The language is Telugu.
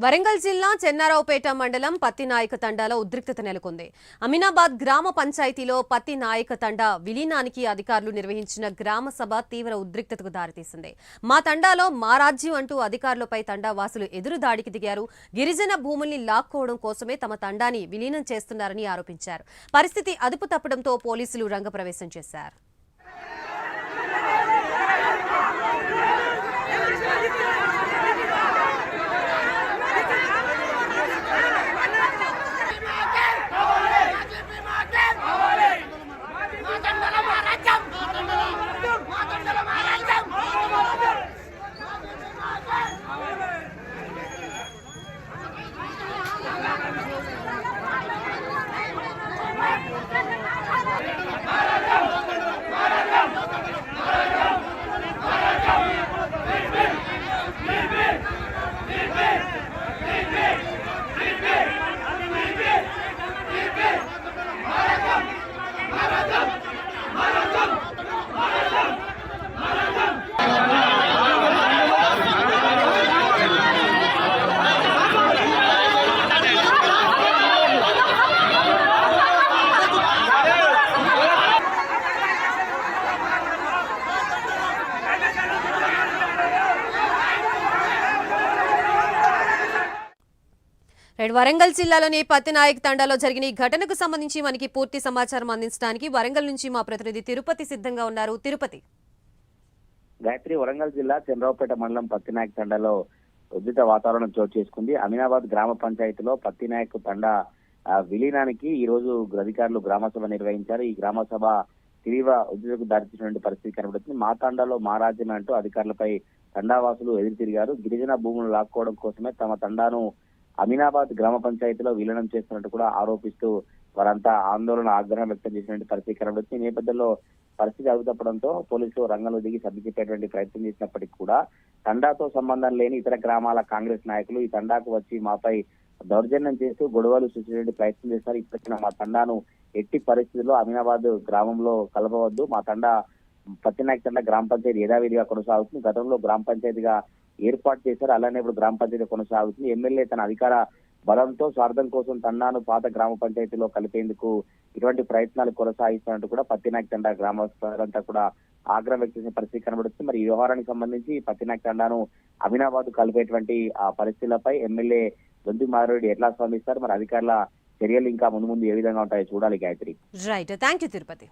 వరంగల్ జిల్లా చెన్నారావుపేట మండలం పత్తినాయక తండాలో ఉద్రిక్తత నెలకొంది. అమీనాబాద్ గ్రామ పంచాయతీలో పత్తినాయక తండా విలీనానికి అధికారులు నిర్వహించిన గ్రామ సభ తీవ్ర ఉద్రిక్తతకు దారితీసింది. మా తండాలో మా రాజ్యం అంటూ అధికారులపై తండా వాసులు ఎదురు దాడికి దిగారు. గిరిజన భూముల్ని లాక్కోవడం కోసమే తమ తండాని విలీనం చేస్తున్నారని ఆరోపించారు. పరిస్థితి అదుపు తప్పడంతో పోలీసులు రంగప్రవేశం చేశారు. వరంగల్ జిల్లాలోని పత్తినాయక్ తండాలో జరిగిన ఈ ఘటనకు సంబంధించి మనకి పూర్తి సమాచారం అందించడానికి వరంగల్ నుంచి మా ప్రతినిధి తిరుపతి సిద్ధంగా ఉన్నారు. తిరుపతి. గాయత్రి, వరంగల్ జిల్లా చంద్రరావుపేట మండలం పత్తినాయక్ తండాలో ఉద్రిక్త వాతావరణం చోటు చేసుకుంది. అమీనాబాద్ గ్రామ పంచాయతీలో పత్తినాయక్ తండా విలీనానికి ఈ రోజు అధికారులు గ్రామ సభ నిర్వహించారు. ఈ గ్రామ సభ తీవ్ర ఉద్రిక్తకు దారితీసినటువంటి పరిస్థితి కనబడుతుంది. మా తండాలో మా రాజ్యం అంటూ అధికారులపై తండావాసులు ఎదురు తిరిగారు. గిరిజన భూములు లాక్కోవడం కోసమే తమ తండాను అమీనాబాద్ గ్రామ పంచాయతీలో విలీనం చేస్తున్నట్టు కూడా ఆరోపిస్తూ వారంతా ఆందోళన ఆగ్రహం వ్యక్తం చేసినటువంటి పరిస్థితి కనబడుతుంది. ఈ నేపథ్యంలో పరిస్థితి అదుపుతప్పడంతో పోలీసులు రంగంలో దిగి సర్ది చెప్పేటువంటి ప్రయత్నం చేసినప్పటికీ కూడా తండాతో సంబంధం లేని ఇతర గ్రామాల కాంగ్రెస్ నాయకులు ఈ తండాకు వచ్చి మాపై దౌర్జన్యం చేస్తూ గొడవలు సృష్టించేటువంటి ప్రయత్నం చేస్తారు. ఇప్పటికీ మా తండాను ఎట్టి పరిస్థితుల్లో అమీనాబాద్ గ్రామంలో కలపవద్దు, మా తండా పత్తినాయక్ తండా గ్రామ పంచాయతీ యథావిధిగా కొనసాగుతుంది. గతంలో గ్రామ పంచాయతీగా ఏర్పాటు చేశారు, అలానే ఇప్పుడు గ్రామ పంచాయతీ కొనసాగుతుంది. ఎమ్మెల్యే తన అధికార బలంతో స్వార్థం కోసం తండాను పాత గ్రామ పంచాయతీలో కలిపేందుకు ఇటువంటి ప్రయత్నాలు కొనసాగిస్తున్నట్టు కూడా పత్తినాయక్ తండా గ్రామ ప్రజలంతా కూడా ఆగ్రహం వ్యక్తం చేసిన పరిస్థితి కనబడుతుంది. మరి ఈ వ్యవహారానికి సంబంధించి పత్తినాయక్ తండాను అమీనాబాద్ కలిపేటువంటి ఆ పరిస్థితులపై ఎమ్మెల్యే దొంతి మాధవరెడ్డి ఎట్లా స్పందిస్తారు, మరి అధికారుల చర్యలు ఇంకా ముందు ముందు ఏ విధంగా ఉంటాయో చూడాలి. గాయత్రి. Right, thank you Tirupati.